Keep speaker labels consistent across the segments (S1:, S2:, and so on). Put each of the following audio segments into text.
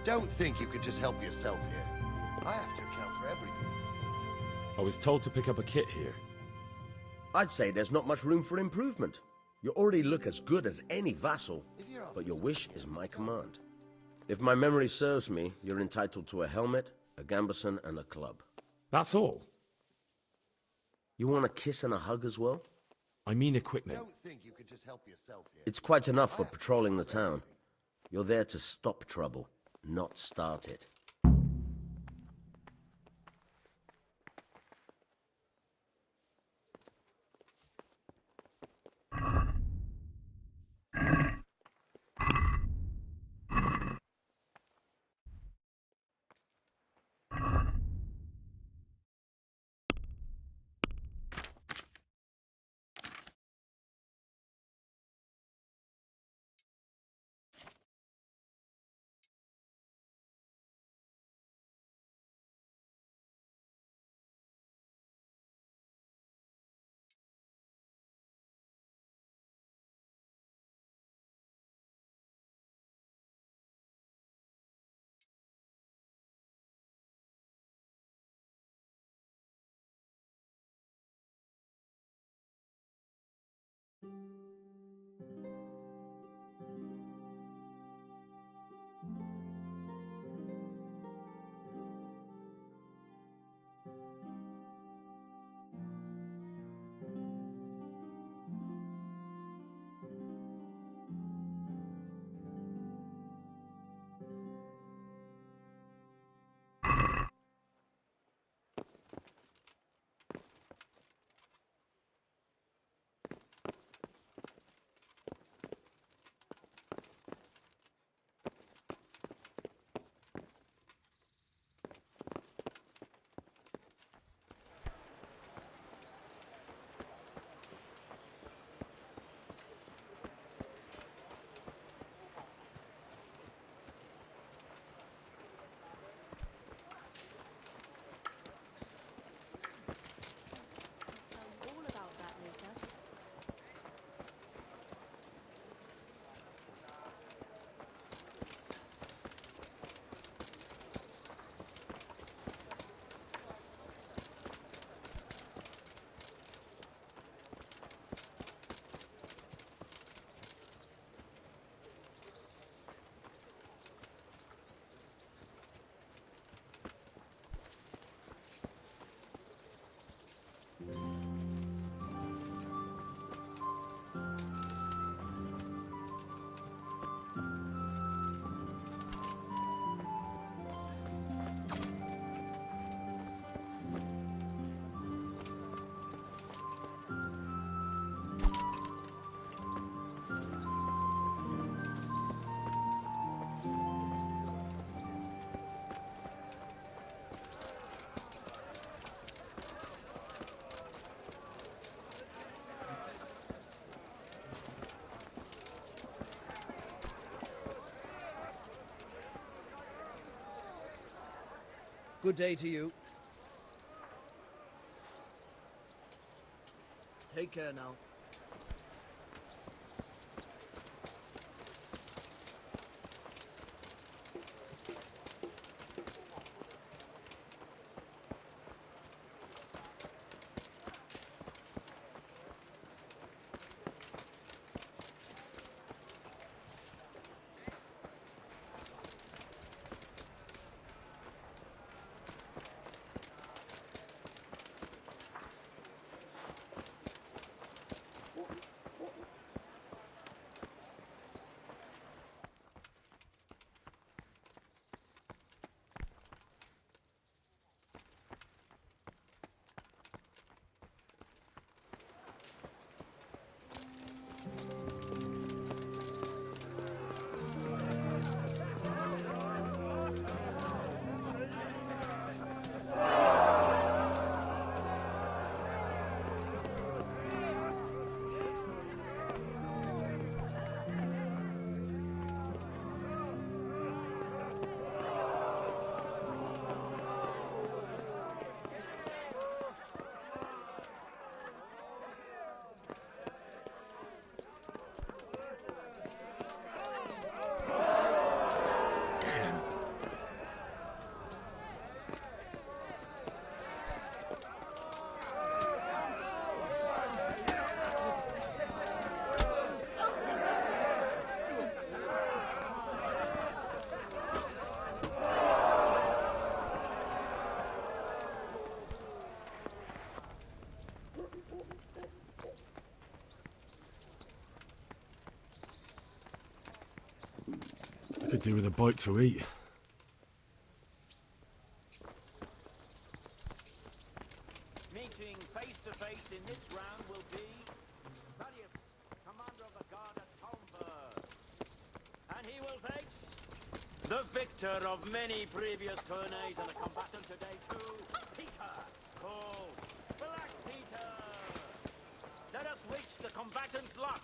S1: Don't think you could just help yourself here. I have to account for everything.
S2: I was told to pick up a kit here.
S3: I'd say there's not much room for improvement. You already look as good as any vassal, but your wish is my command. If my memory serves me, you're entitled to a helmet, a gambeson, and a club.
S2: That's all?
S3: You want a kiss and a hug as well?
S2: I mean equipment.
S1: Don't think you could just help yourself here.
S3: It's quite enough for patrolling the town. You're there to stop trouble, not start it.
S4: Good day to you. Take care now.
S5: Could do with a bite to eat.
S6: Meeting face to face in this round will be Thaddeus, commander of the guard at Talmberg. And he will face the victor of many previous tourneys and a combatant today too, Peter, called Black Peter. Let us wish the combatants luck.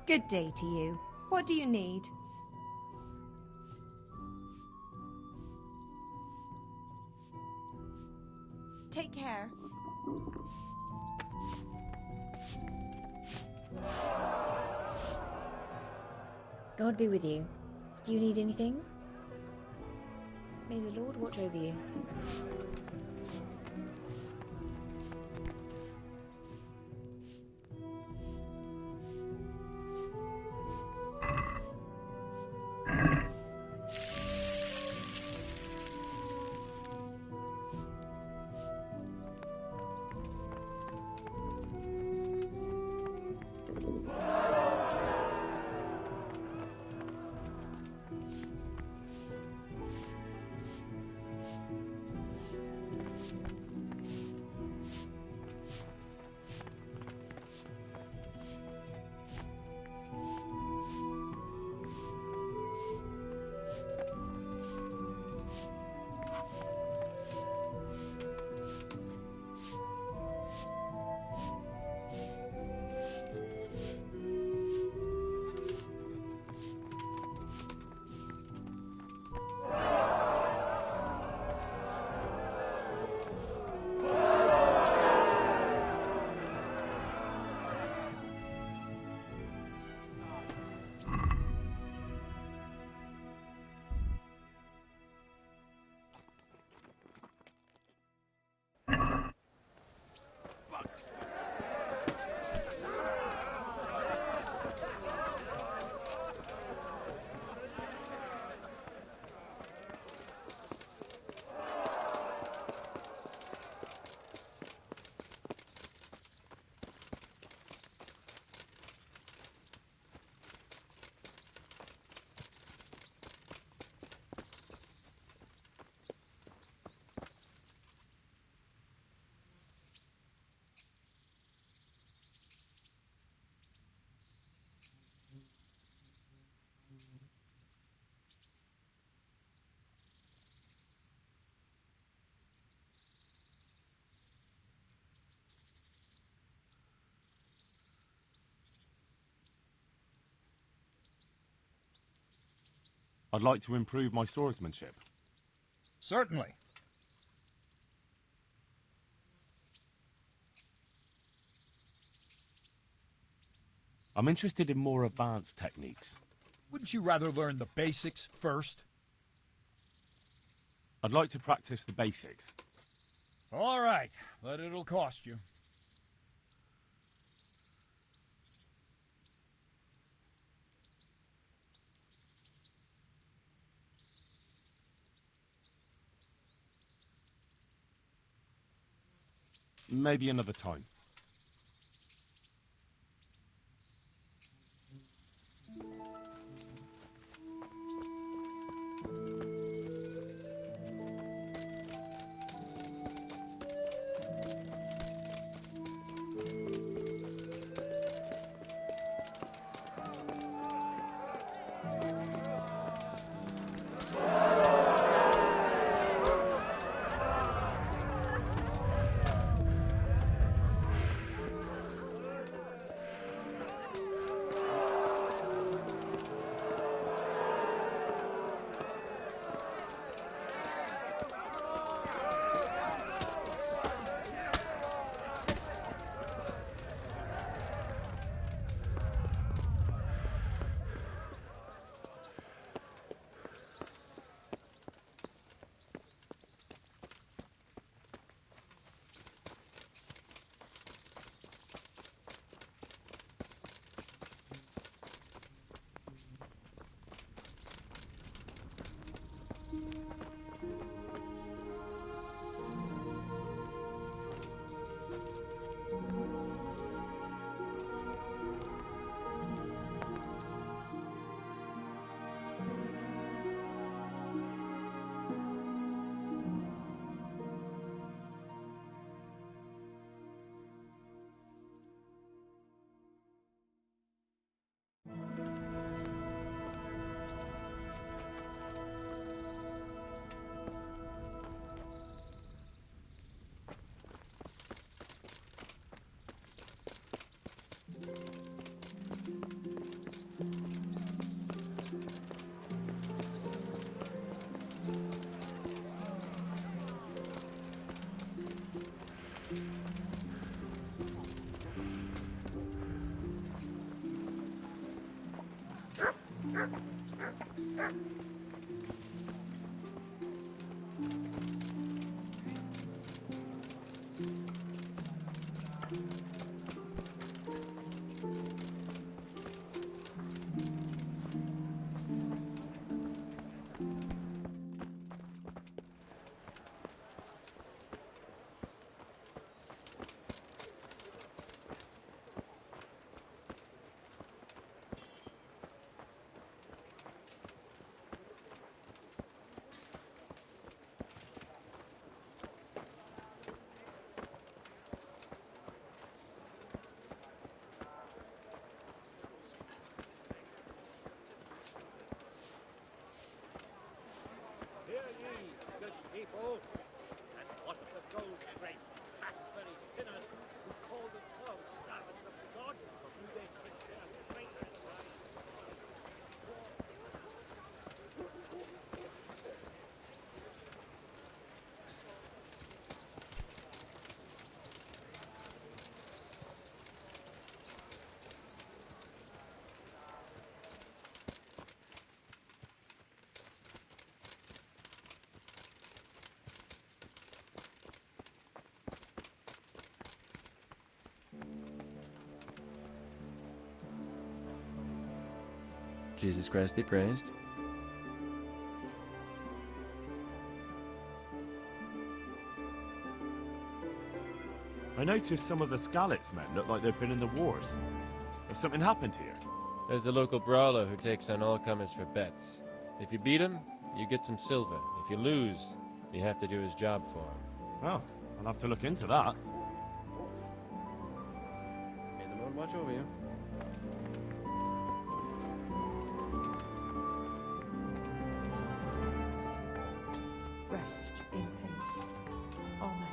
S7: Good day to you. What do you need? Take care.
S8: God be with you. Do you need anything? May the Lord watch over you.
S2: I'd like to improve my swordsmanship.
S9: Certainly.
S2: I'm interested in more advanced techniques.
S9: Wouldn't you rather learn the basics first?
S2: I'd like to practice the basics.
S9: All right, but it'll cost you.
S2: Maybe another time.
S6: Hear ye, good people, and what of the gold-draped, fat-bellied sinners who call themselves servants of God, for who they think they are traitors, right?
S5: Jesus Christ be praised.
S2: I noticed some of the Skalitz men look like they've been in the wars. Has something happened here?
S5: There's a local brawler who takes on all comers for bets. If you beat him, you get some silver. If you lose, you have to do his job for him.
S2: Well, I'll have to look into that.
S5: May the Lord watch over you.
S7: Rest in peace. Amen.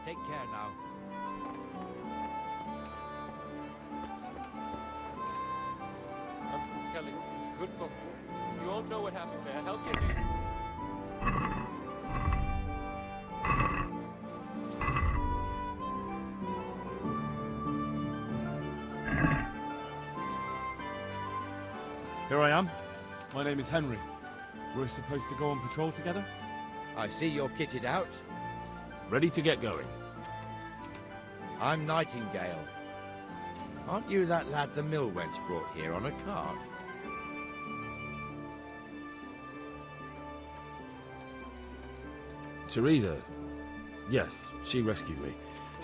S10: Take care now.
S5: I'm from Skelly. Good folk. You all know what happened there. Help you here.
S2: Here I am. My name is Henry. We're supposed to go on patrol together?
S10: I see you're kitted out.
S2: Ready to get going.
S10: I'm Nightingale. Aren't you that lad the mill wench brought here on a cart?
S11: Teresa. Yes, she rescued me.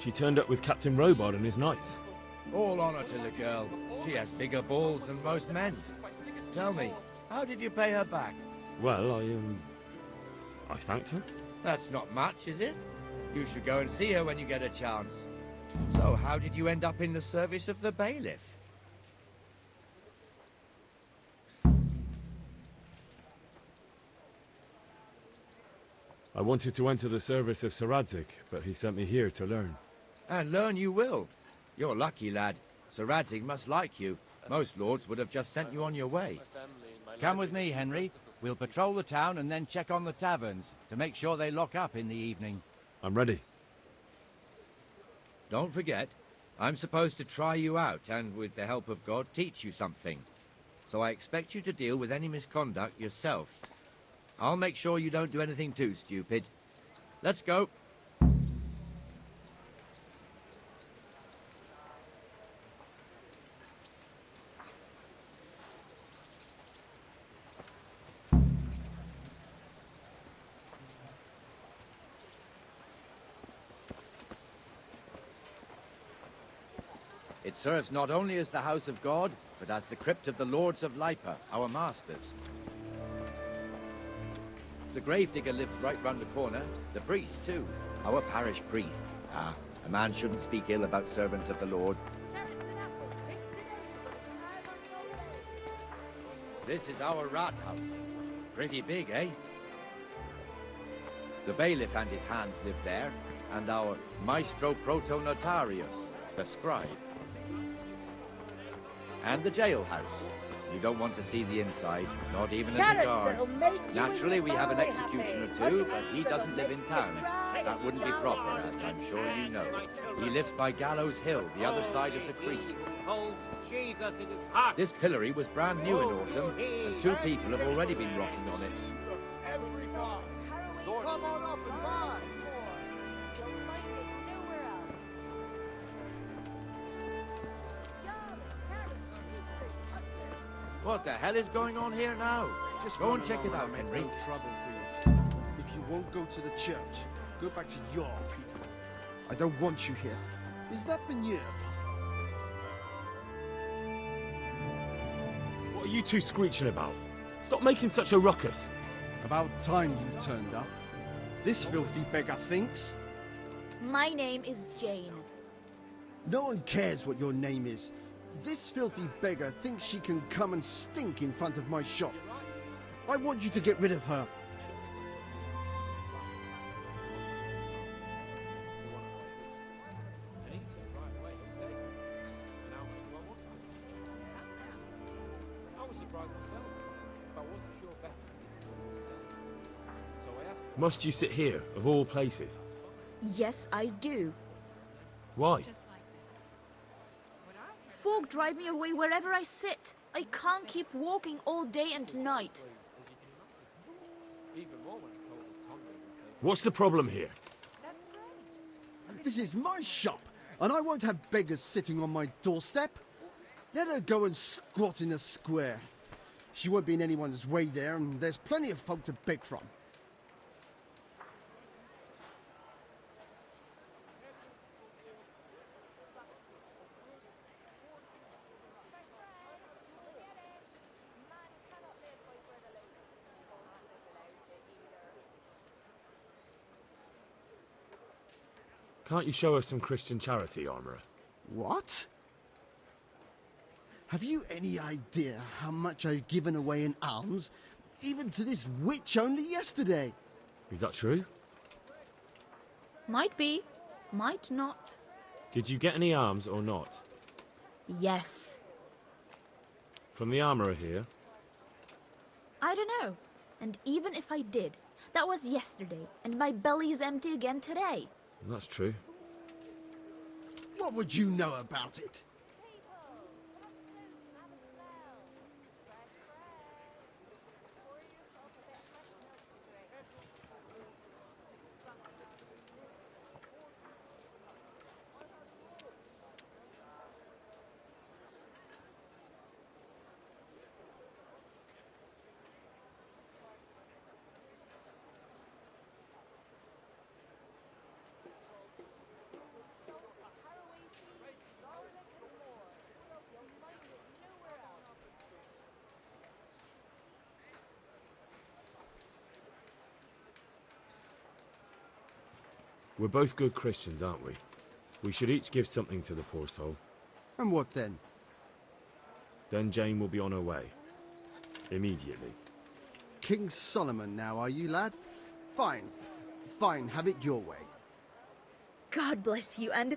S11: She turned up with Captain Robard and his knights.
S10: All honor to the girl. She has bigger balls than most men. Tell me, how did you pay her back?
S11: Well, I thanked her.
S10: That's not much, is it? You should go and see her when you get a chance. So, how did you end up in the service of the bailiff?
S11: I wanted to enter the service of Sir Radzig, but he sent me here to learn.
S10: And learn you will. You're lucky, lad. Sir Radzig must like you. Most lords would have just sent you on your way.
S12: Come with me, Henry. We'll patrol the town and then check on the taverns to make sure they lock up in the evening.
S11: I'm ready.
S10: Don't forget, I'm supposed to try you out and, with the help of God, teach you something. So I expect you to deal with any misconduct yourself. I'll make sure you don't do anything too stupid. Let's go. It serves not only as the house of God, but as the crypt of the lords of Lipa, our masters. The gravedigger lives right round the corner. The priest, too. Our parish priest. Ah, A man shouldn't speak ill about servants of the Lord. This is our rat house. Pretty big, eh? The bailiff and his hands live there, and our maestro protonotarius, the scribe. And the jailhouse. You don't want to see the inside, not even as a guard. Naturally, we have an executioner too, but he doesn't live in town. That wouldn't be proper, as I'm sure you know. He lives by Gallows Hill, the other side of the creek. This pillory was brand new in autumn, and 2 people have already been rotting on it.
S1: Come on up and buy.
S10: What the hell is going on here now?
S13: Just
S10: go and check it out, Henry.
S13: No trouble for you. If you won't go to the church, go back to your people. I don't want you here. Is that been you?
S11: What are you two screeching about? Stop making such a ruckus.
S13: About time you turned up. This filthy beggar thinks.
S8: My name is Jane.
S13: No one cares what your name is. This filthy beggar thinks she can come and stink in front of my shop. I want you to get rid of her.
S11: Must you sit here, of all places?
S8: Yes, I do.
S11: Why?
S8: Folk drive me away wherever I sit. I can't keep walking all day and night.
S11: What's the problem here?
S13: This is my shop, and I won't have beggars sitting on my doorstep. Let her go and squat in a square. She won't be in anyone's way there, and there's plenty of folk to beg from.
S11: Can't you show us some Christian charity, Armourer?
S13: What? Have you any idea how much I've given away in alms, even to this witch only yesterday?
S11: Is that true?
S8: Might be, might not.
S11: Did you get any alms or not?
S8: Yes.
S11: From the Armourer here?
S8: I don't know. And even if I did, that was yesterday, and my belly's empty again today.
S11: That's true.
S13: What would you know about it?
S11: We're both good Christians, aren't we? We should each give something to the poor soul.
S13: And what then?
S11: Then Jane will be on her way. Immediately.
S13: King Solomon now, are you, lad? Fine. Fine, have it your way.
S8: God bless you, and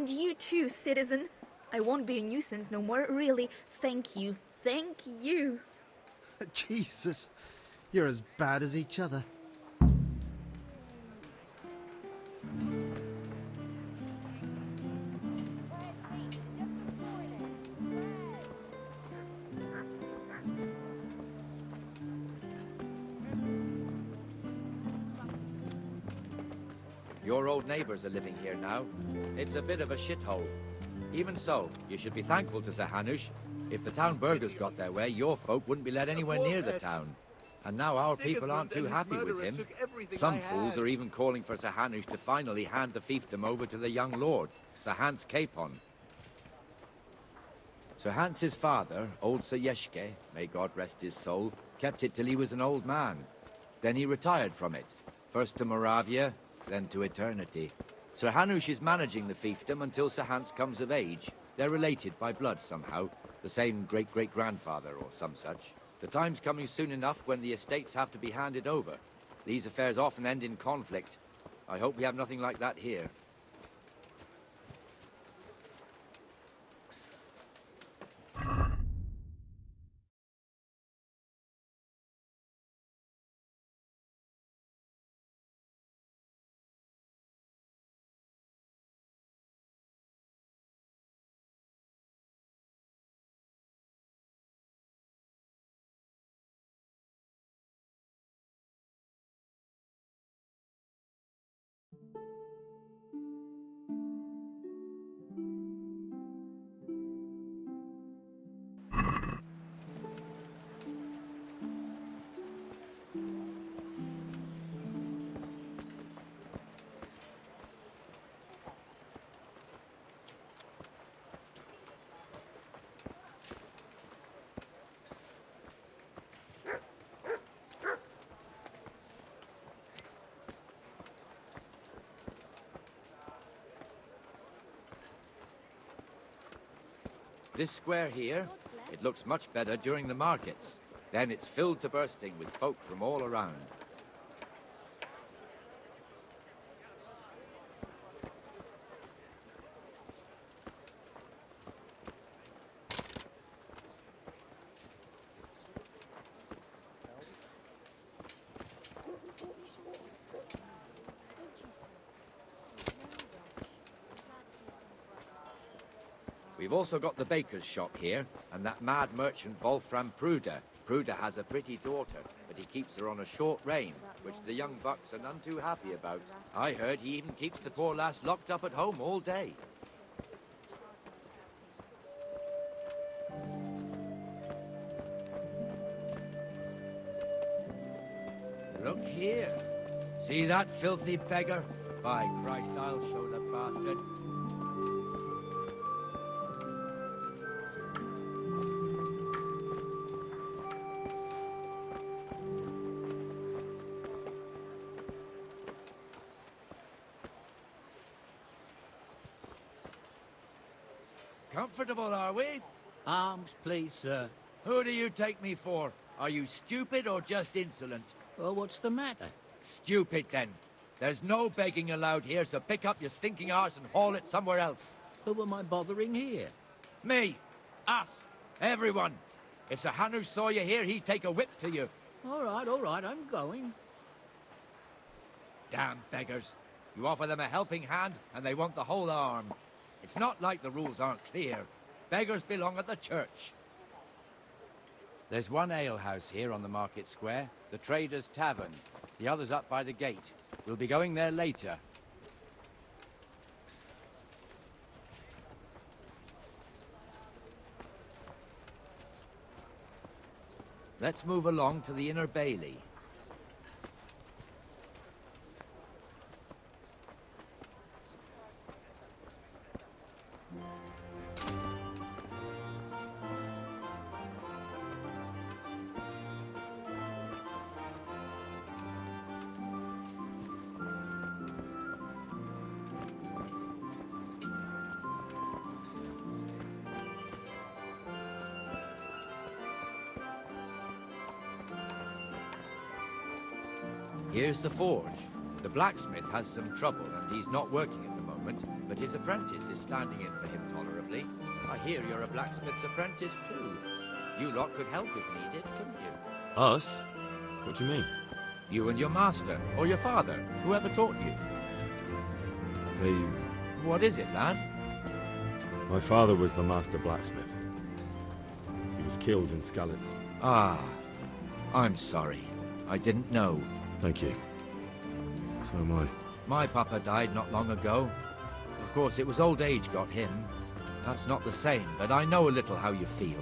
S8: you too, citizen. I won't be a nuisance no more, really. Thank you. Thank you.
S13: Jesus, you're as bad as each other.
S10: Your old neighbours are living here now. It's a bit of a shithole. Even so, you should be thankful to Sir Hanush. If the town burghers got their way, your folk wouldn't be let anywhere near the town. And now our people aren't too happy with him. Some fools are even calling for Sir Hanush to finally hand the fiefdom over to the young lord, Sir Hans Capon. Sir Hans's father, old Sir Yeshke, may God rest his soul, kept it till he was an old man. Then he retired from it, first to Moravia, then to eternity. Sir Hanush is managing the fiefdom until Sir Hans comes of age. They're related by blood somehow, the same great-great-grandfather or some such. The time's coming soon enough when the estates have to be handed over. These affairs often end in conflict. I hope we have nothing like that here. This square here, it looks much better during the markets. Then it's filled to bursting with folk from all around. We've also got the baker's shop here, and that mad merchant Wolfram Pruder. Pruder has a pretty daughter, but he keeps her on a short rein, which the young bucks are none too happy about. I heard he even keeps the poor lass locked up at home all day. Look here. See that filthy beggar? By Christ, I'll show the bastard. Comfortable, are we?
S14: Arms, please, sir.
S10: Who do you take me for? Are you stupid or just insolent?
S14: Well, what's the matter?
S10: Stupid, then. There's no begging allowed here, so pick up your stinking arse and haul it somewhere else.
S14: Who am I bothering here?
S10: Me. Us. Everyone. If Sir Hanush saw you here, he'd take a whip to you.
S14: All right, I'm going.
S10: Damn beggars. You offer them a helping hand, and they want the whole arm. It's not like the rules aren't clear. Beggars belong at the church.
S12: There's one alehouse here on the market square, the Trader's Tavern. The other's up by the gate. We'll be going there later.
S10: Let's move along to the Inner Bailey. Here's the forge. The blacksmith has some trouble and he's not working at the moment, but his apprentice is standing in for him tolerably. I hear you're a blacksmith's apprentice too. You lot could help if needed, couldn't you?
S11: Us? What do you mean?
S10: You and your master, or your father, whoever taught you.
S11: They...
S10: What is it, lad?
S11: My father was the master blacksmith. He was killed in Skalitz.
S10: Ah, I'm sorry. I didn't know.
S11: Thank you. So am I.
S10: My papa died not long ago. Of course, it was old age got him. That's not the same, but I know a little how you feel.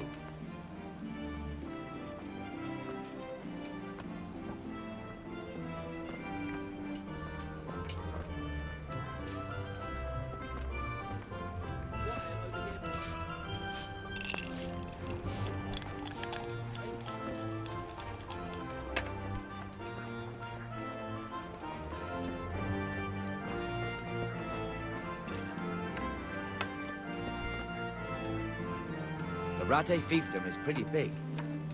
S12: Rate fiefdom is pretty big.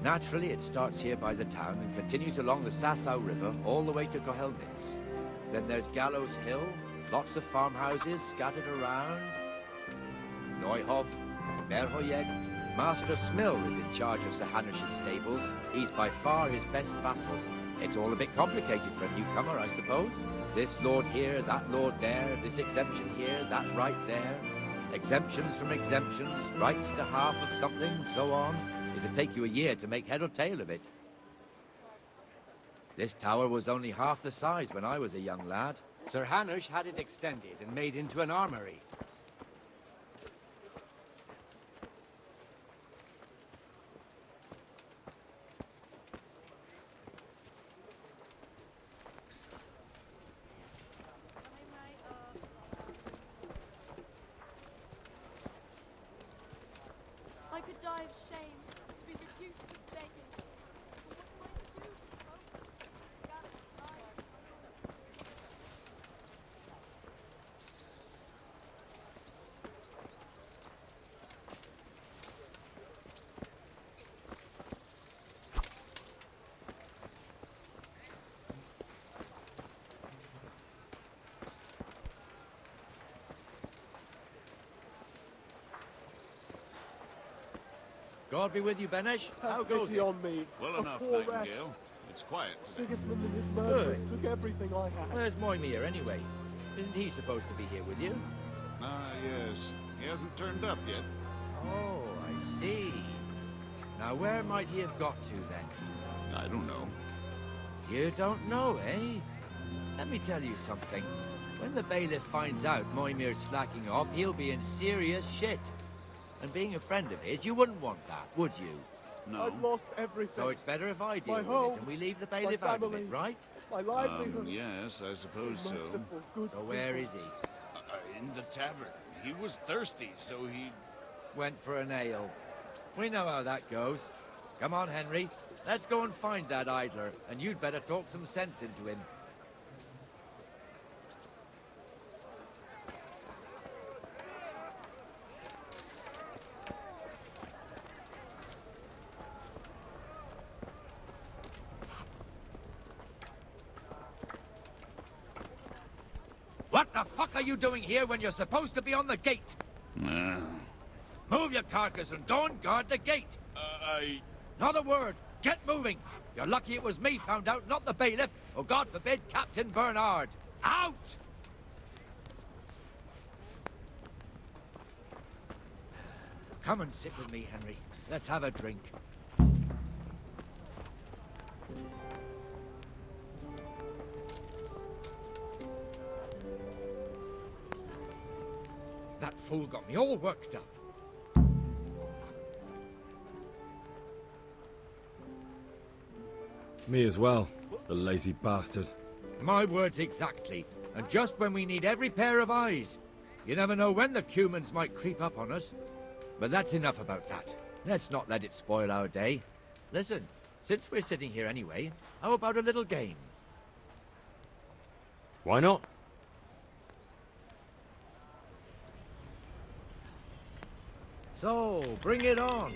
S12: Naturally, it starts here by the town and continues along the Sasau River all the way to Kohelnitz. Then there's Gallows Hill, lots of farmhouses scattered around. Neuhof, Merhoyeg. Master Smill is in charge of Sir Hanush's stables. He's by far his best vassal. It's all a bit complicated for a newcomer, I suppose. This lord here, that lord there, this exemption here, that right there. Exemptions from exemptions, rights to half of something, so on. It'd take you a year to make head or tail of it. This tower was only half the size when I was a young lad.
S14: Sir Hanush had it extended and made into an armory.
S7: I could die of shame to be reduced to begging. But what am I to do with both Scarlet's life?
S12: God be with you, Benesh. How goes it?
S15: on me.
S16: Well
S15: a
S16: enough,
S15: poor
S16: Nightingale. It's quiet today.
S15: Sigismund and his murderers took everything I had.
S12: Where's Moimir, anyway? Isn't he supposed to be here with you?
S16: Ah, yes. He hasn't turned up yet.
S12: Oh, I see. Now, where might he have got to, then?
S16: I don't know.
S12: You don't know, eh? Let me tell you something. When the bailiff finds out Moimir's slacking off, he'll be in serious shit. And being a friend of his, you wouldn't want that, would you?
S16: No.
S15: I've lost everything.
S12: So it's better if I deal
S15: My
S12: with
S15: home,
S12: it and we leave the bailiff
S15: my
S12: out of
S15: family,
S12: it, right?
S15: My livelihood.
S16: Yes, I suppose so.
S15: Merciful, good
S12: So where is he?
S16: In the tavern. He was thirsty, so he...
S12: Went for an ale. We know how that goes. Come on, Henry. Let's go and find that idler, and you'd better talk some sense into him. What the fuck are you doing here when you're supposed to be on the gate? Move your carcass and go and guard the gate. Not a word. Get moving. You're lucky it was me found out, not the bailiff, or God forbid, Captain Bernard. Out! Come and sit with me, Henry. Let's have a drink. That fool got me all worked up.
S11: Me as well, the lazy bastard.
S12: My words exactly. And just when we need every pair of eyes. You never know when the Cumans might creep up on us. But that's enough about that. Let's not let it spoil our day. Listen, since we're sitting here anyway, how about a little game?
S11: Why not?
S12: So, bring it on.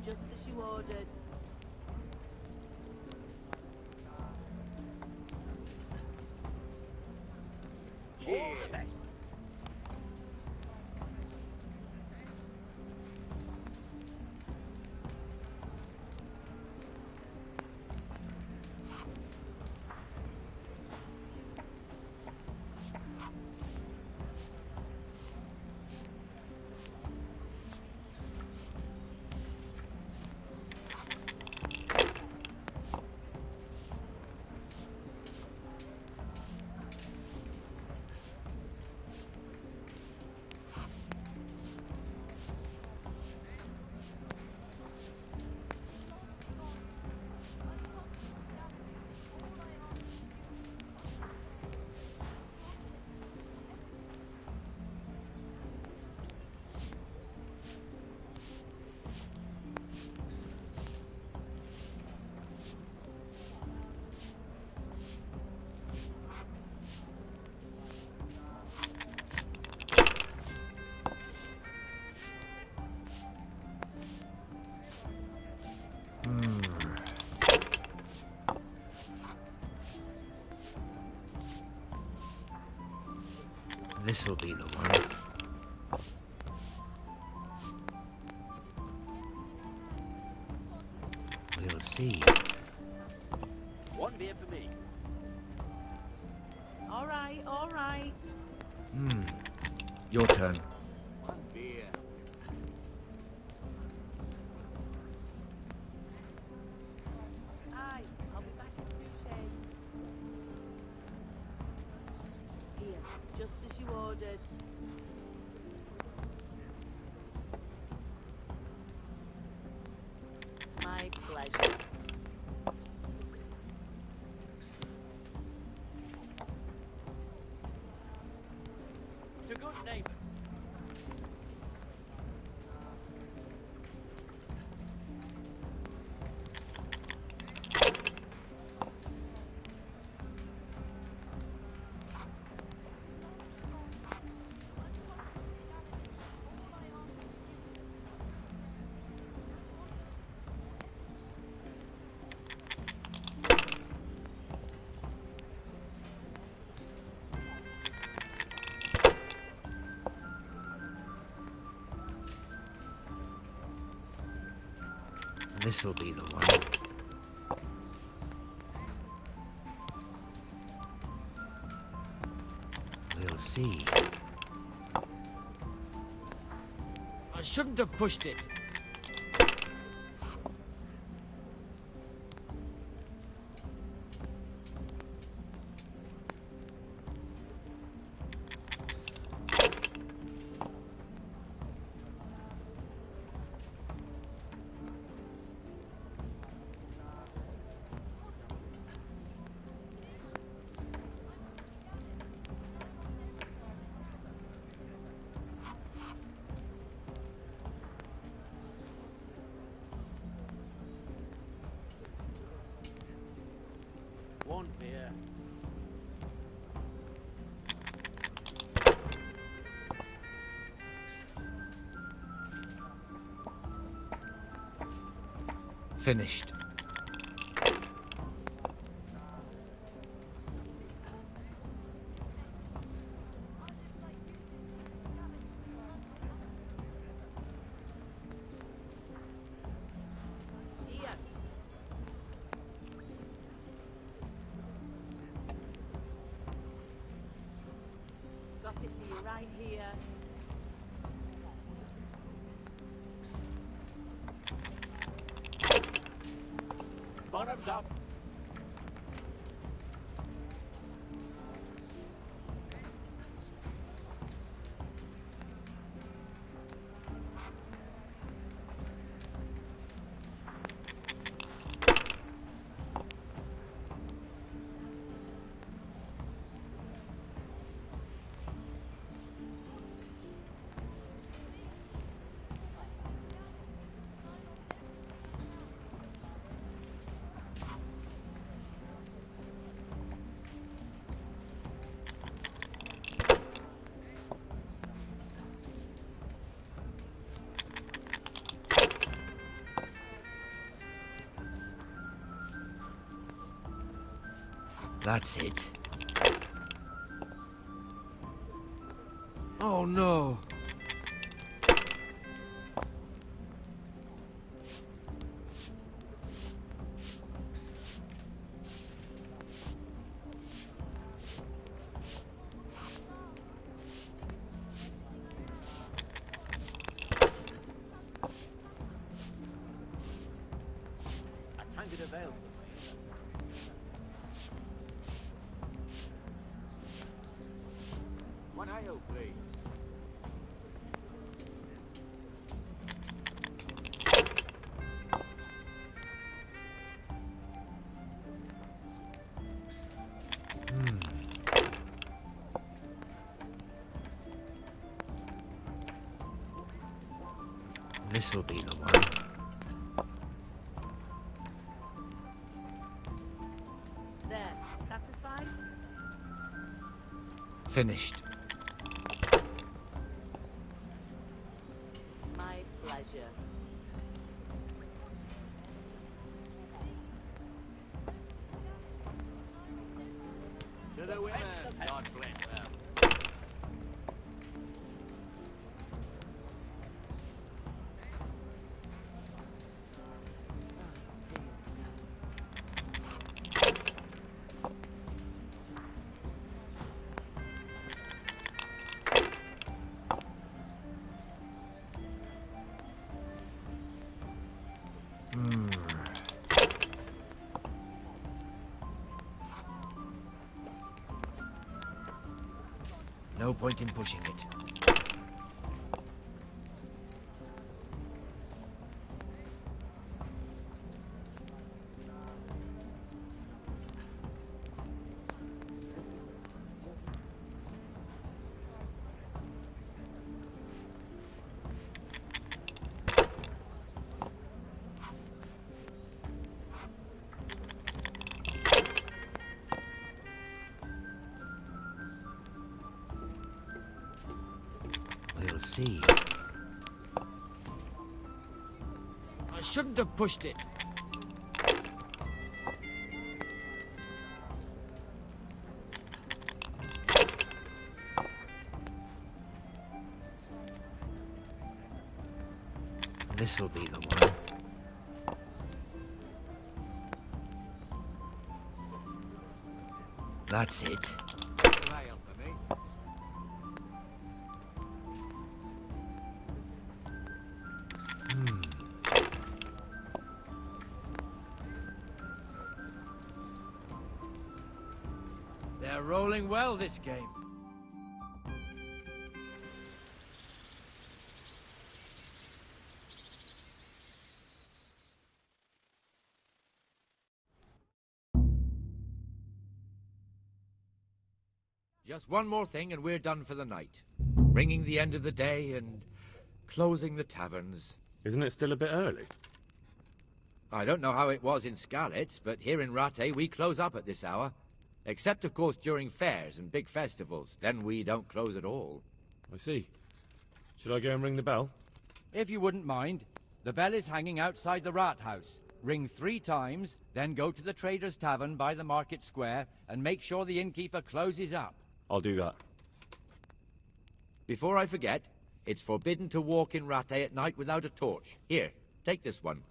S7: just as you ordered.
S6: All the best.
S10: This'll be the one. We'll see.
S6: One beer for me.
S7: All right, all right.
S10: Your turn.
S6: One beer.
S7: Aye, I'll be back in 2 shades. Here, just as you ordered. My pleasure.
S6: To good neighbors.
S10: This'll be the one. We'll see.
S14: I shouldn't have pushed it.
S6: One beer.
S10: Finished.
S7: Here. Got it for you right here.
S6: Bottoms up.
S10: That's it. Oh no!
S6: A tankard of ale.
S14: One ale, please.
S10: This'll be the one.
S7: There, satisfied?
S10: Finished.
S7: My pleasure.
S14: To the women.
S6: God bless them.
S10: No point in pushing it. We'll see.
S14: I shouldn't have pushed it.
S10: This'll be the one. That's it.
S14: An ale for me.
S12: They're rolling well this game. Just one more thing and we're done for the night. Ringing the end of the day and closing the taverns.
S11: Isn't it still a bit early?
S12: I don't know how it was in Skalitz, but here in Rattay we close up at this hour. Except, of course, during fairs and big festivals. Then we don't close at all.
S11: I see. Should I go and ring the bell?
S14: If you wouldn't mind, the bell is hanging outside the rat house. Ring 3 times, then go to the Trader's Tavern by the market square and make sure the innkeeper closes up.
S11: I'll do that.
S12: Before I forget, it's forbidden to walk in Rattay at night without a torch. Here, take this one.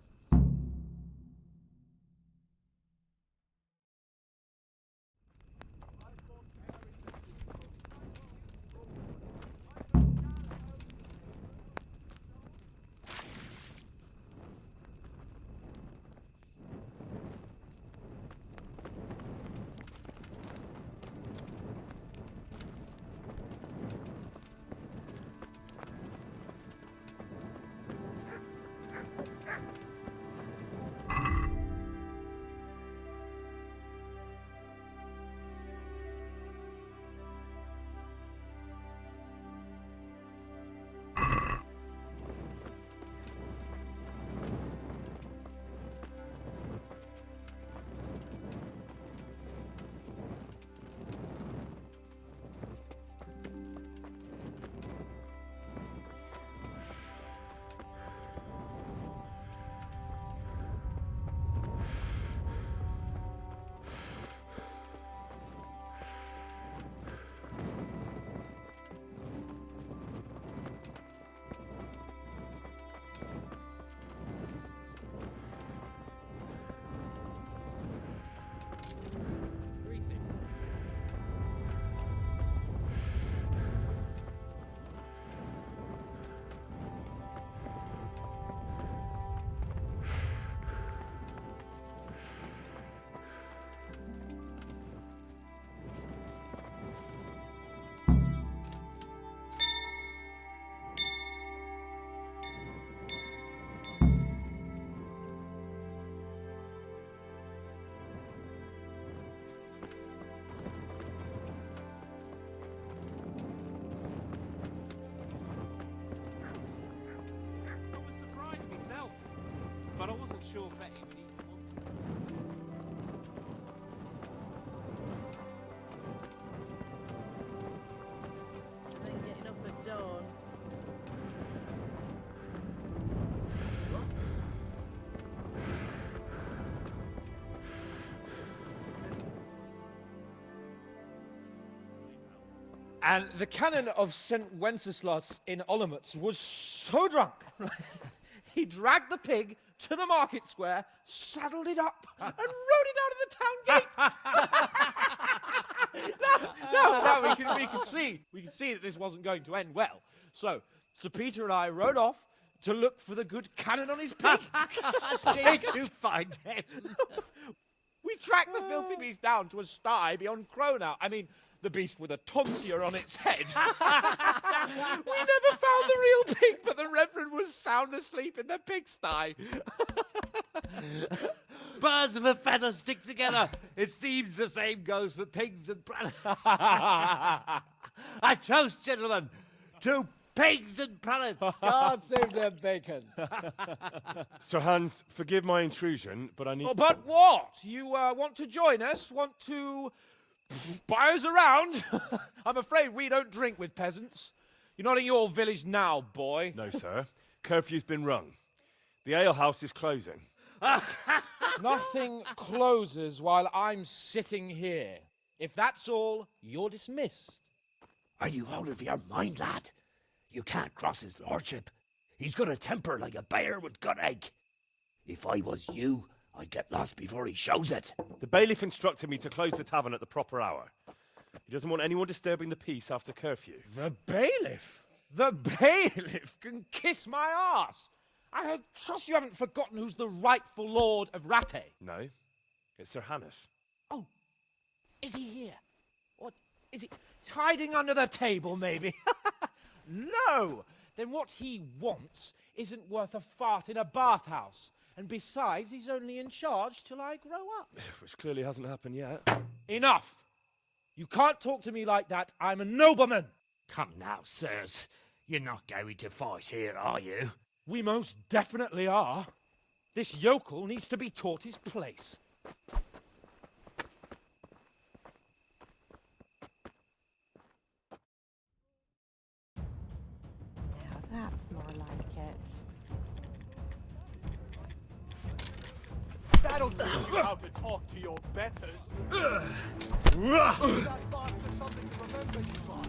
S6: sure bet him needs one.
S17: Then getting up at dawn.
S18: And the canon of St. Wenceslas in Olomouc was so drunk, he dragged the pig to the market square, saddled it up, and rode it out of the town gate. no, we can see that this wasn't going to end well. So, Sir Peter and I rode off to look for the good canon on his pig.
S6: Did you find him?
S18: We tracked the filthy beast down to a sty beyond Cronau. I mean, the beast with a tonsure on its head. We never found the real pig, but the Reverend was sound asleep in the pigsty.
S6: Birds of a feather stick together. It seems the same goes for pigs and planets. I toast, gentlemen, to pigs and planets.
S18: God save their bacon.
S11: Sir Hans, forgive my intrusion, but I need...
S18: Oh, but what? You want to join us? Want to buy us around? I'm afraid we don't drink with peasants. You're not in your village now, boy.
S11: No, sir. Curfew's been rung. The alehouse is closing.
S18: Nothing closes while I'm sitting here. If that's all, you're dismissed.
S6: Are you out of your mind, lad? You can't cross his lordship. He's got a temper like a bear with gut ache. If I was you, I'd get lost before he shows it.
S11: The bailiff instructed me to close the tavern at the proper hour. He doesn't want anyone disturbing the peace after curfew.
S18: The bailiff? The bailiff can kiss my arse. I trust you haven't forgotten who's the rightful lord of Rattay.
S11: No, it's Sir Hannes.
S18: Oh, is he here? What, is he hiding under the table, maybe? No! Then what he wants isn't worth a fart in a bathhouse. And besides, he's only in charge till I grow up.
S11: Which clearly hasn't happened yet.
S18: Enough! You can't talk to me like that. I'm a nobleman.
S6: Come now, sirs. You're not going to fight here, are you?
S18: We most definitely are. This yokel needs to be taught his place.
S17: Now that's more like it.
S15: That'll teach you how to talk to your betters. That bastard something to remember you by.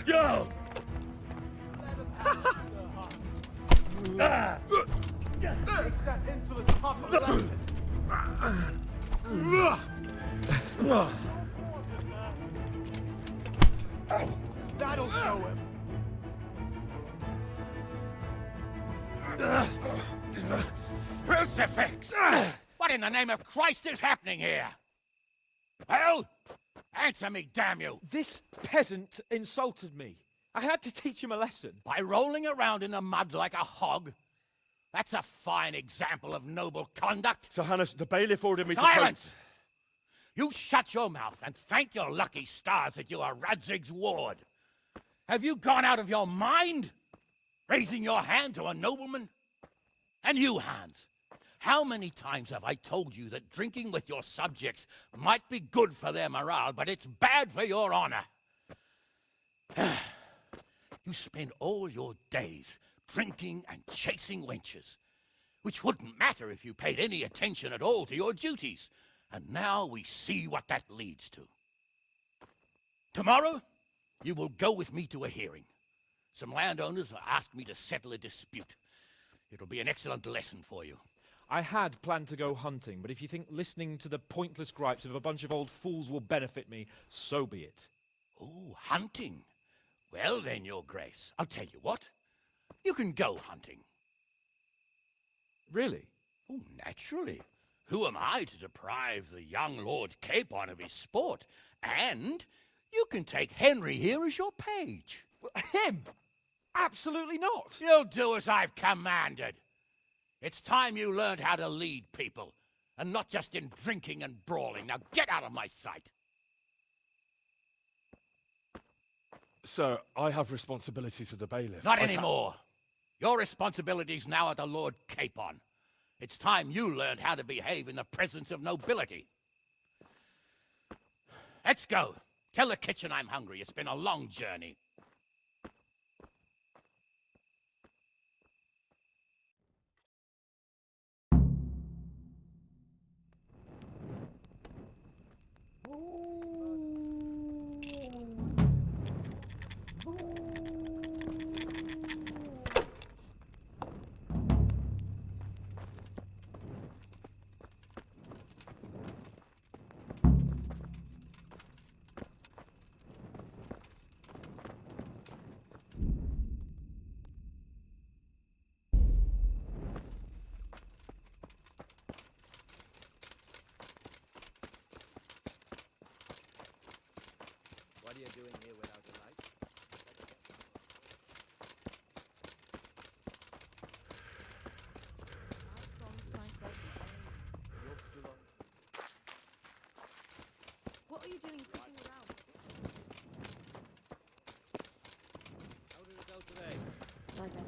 S6: Go!
S15: Let him have it, Sir Hans. Reach that insolent pup of Latin. That'll show him.
S6: Crucifix! What in the name of Christ is happening here? Well, answer me, damn you!
S18: This peasant insulted me. I had to teach him a lesson.
S6: By rolling around in the mud like a hog? That's a fine example of noble conduct.
S11: Sir Hannes, the bailiff ordered me
S6: Silence! You shut your mouth and thank your lucky stars that you are Radzig's ward. Have you gone out of your mind? Raising your hand to a nobleman? And you, Hans, how many times have I told you that drinking with your subjects might be good for their morale, but it's bad for your honor? You spend all your days drinking and chasing wenches, which wouldn't matter if you paid any attention at all to your duties. And now we see what that leads to. Tomorrow, you will go with me to a hearing. Some landowners have asked me to settle a dispute. It'll be an excellent lesson for you.
S18: I had planned to go hunting, but if you think listening to the pointless gripes of a bunch of old fools will benefit me, so be it.
S6: Oh, hunting. Well then, Your Grace, I'll tell you what. You can go hunting.
S18: Really?
S6: Oh, naturally. Who am I to deprive the young Lord Capon of his sport? And you can take Henry here as your page.
S18: Him? Absolutely not.
S6: You'll do as I've commanded. It's time you learned how to lead people, and not just in drinking and brawling. Now get out of my sight.
S11: Sir, I have responsibilities to the bailiff.
S6: Not anymore.
S19: Your responsibilities now are the Lord Capon. It's time you learned how to behave in the presence of nobility. Let's go. Tell the kitchen I'm hungry. It's been a long journey.
S12: What are you doing here without a light?
S7: What are you doing sitting around?
S5: How did it go today?
S7: Like that.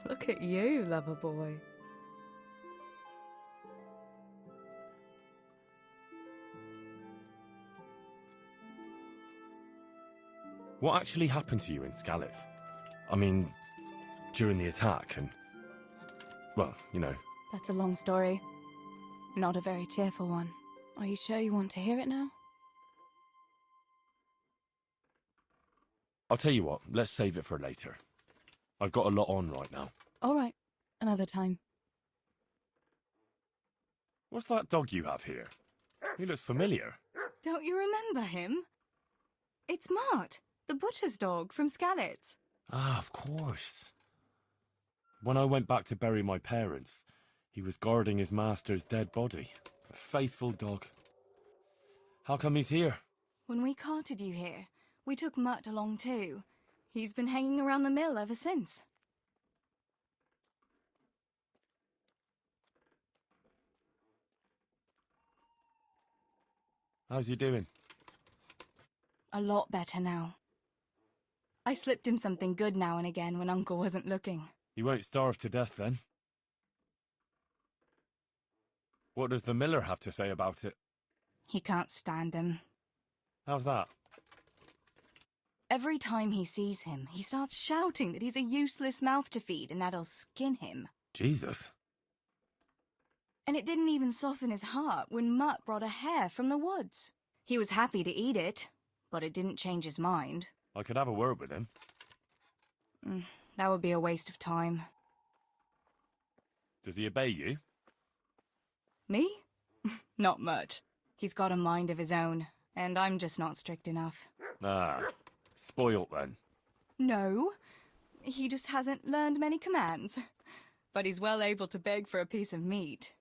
S20: Look at you, lover boy.
S11: What actually happened to you in Skalitz? I mean, during the attack and... well, you know.
S20: That's a long story. Not a very cheerful one. Are you sure you want to hear it now?
S11: I'll tell you what, let's save it for later. I've got a lot on right now.
S20: All right, another time.
S11: What's that dog you have here? He looks familiar.
S20: Don't you remember him? It's Mart, the butcher's dog from Skalitz.
S11: Ah, of course. When I went back to bury my parents, he was guarding his master's dead body. A faithful dog. How come he's here?
S20: When we carted you here, we took Mutt along too. He's been hanging around the mill ever since.
S11: How's he doing?
S20: A lot better now. I slipped him something good now and again when Uncle wasn't looking.
S11: He won't starve to death then. What does the miller have to say about it?
S20: He can't stand him.
S11: How's that?
S20: Every time he sees him, he starts shouting that he's a useless mouth to feed and that'll skin him.
S11: Jesus.
S20: And it didn't even soften his heart when Mutt brought a hare from the woods. He was happy to eat it, but it didn't change his mind.
S11: I could have a word with him.
S20: That would be a waste of time.
S11: Does he obey you?
S20: Me? Not much. He's got a mind of his own, and I'm just not strict enough.
S11: Ah, spoilt then.
S20: No, he just hasn't learned many commands. But he's well able to beg for a piece of meat.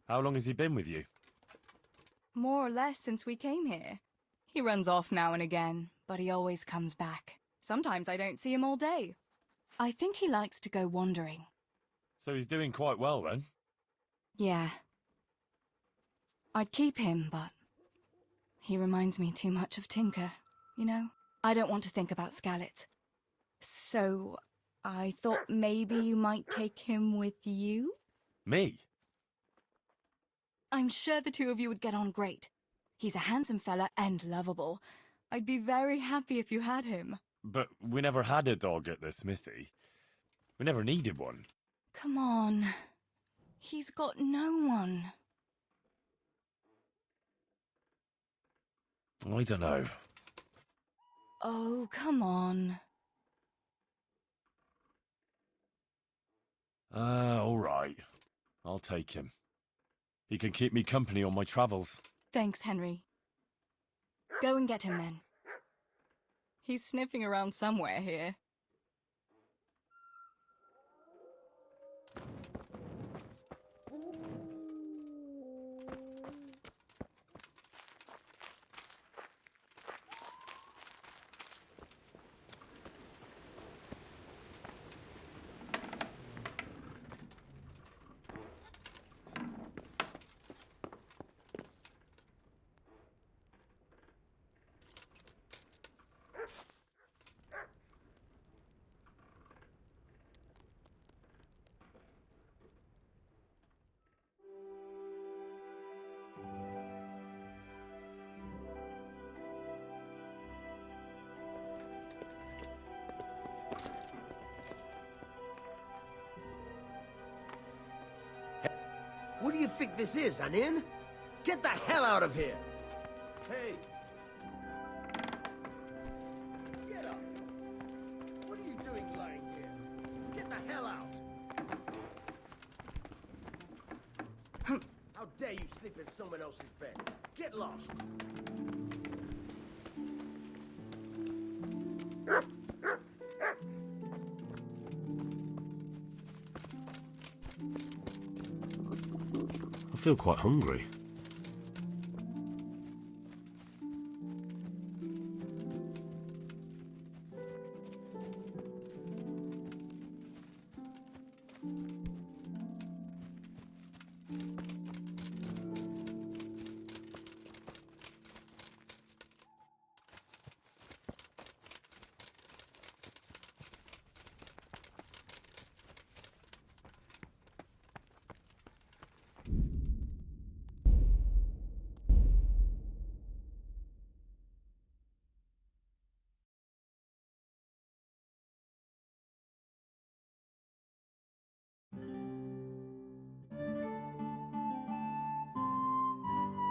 S11: How long has he been with you?
S20: More or less since we came here. He runs off now and again, but he always comes back. Sometimes I don't see him all day. I think he likes to go wandering.
S11: So he's doing quite well then?
S20: Yeah. I'd keep him, but he reminds me too much of Tinker, you know? I don't want to think about Skallets. So I thought maybe you might take him with you?
S11: Me?
S20: I'm sure the two of you would get on great. He's a handsome fella and lovable. I'd be very happy if you had him.
S11: But we never had a dog at the smithy. We never needed one.
S20: Come on. He's got no one.
S11: I don't know.
S20: Oh, come on.
S11: All right. I'll take him. He can keep me company on my travels.
S20: Thanks, Henry. Go and get him then. He's sniffing around somewhere here.
S3: What do you think this is, an inn? Get the hell out of here! Hey! Get up! What are you doing lying here? Get the hell out! How dare you sleep in someone else's bed? Get lost!
S11: I feel quite hungry.